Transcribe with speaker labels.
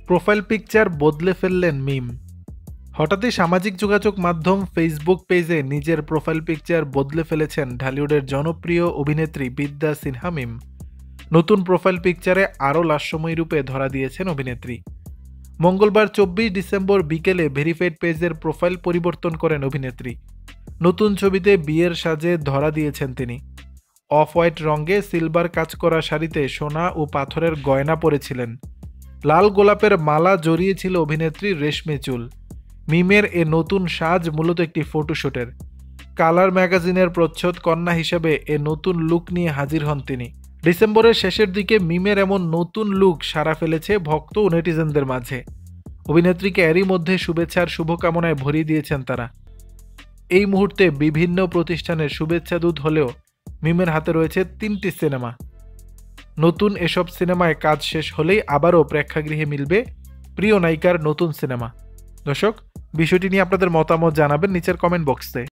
Speaker 1: Profile picture বদলে ফেললেন মিম। হঠাৎই সামাজিক যোগাযোগ মাধ্যম ফেসবুক পেজে নিজের প্রোফাইল পিকচার বদলে ফেলেছেন ঢালিউডের জনপ্রিয় অভিনেত্রী বিদ্যা সিনহা মিম। নতুন প্রোফাইল পিকচারে আরও লাস্যময়ী রূপে ধরা দিয়েছেন অভিনেত্রী। মঙ্গলবার 24 ডিসেম্বর বিকেলে ভেরিফাইড পেজের প্রোফাইল পরিবর্তন করেন অভিনেত্রী। নতুন ছবিতে বিয়ের সাজে ধরা দিয়েছেন তিনি। অফ হোয়াইট রঙে সিলভার কাজ করা শাড়িতে সোনা ও পাথরের গয়না পরেছিলেন। লাল গোলাপের মালা জড়িয়েছিল অভিনেত্রীর রেশমি চুল। মিমের এ নতুন সাজ মূলত একটি ফটোশুটের। কালার ম্যাগাজিনের প্রচ্ছদ কন্যা হিসেবে এ নতুন লুক নিয়ে হাজির হন তিনি। ডিসেম্বরের শেষের দিকে মিমের এমন নতুন লুক সাড়া ফেলেছে ভক্ত ও নেটিজেনদের মাঝে। অভিনেত্রীকে এরই মধ্যে শুভেচ্ছার শুভকামনায় ভরিয়ে দিয়েছেন তারা। এই মুহূর্তে বিভিন্ন প্রতিষ্ঠানের শুভেচ্ছা দূত হলেও মিমের হাতে রয়েছে 3টি সিনেমা। নতুন এসব সিনেমায় কাজ শেষ হলেই আবারও প্রেক্ষাগৃহে মিলবে প্রিয় নায়িকার নতুন সিনেমা। দর্শক, বিষয়টি নিয়ে আপনাদের মতামত জানাবেন নিচের কমেন্ট বক্সে।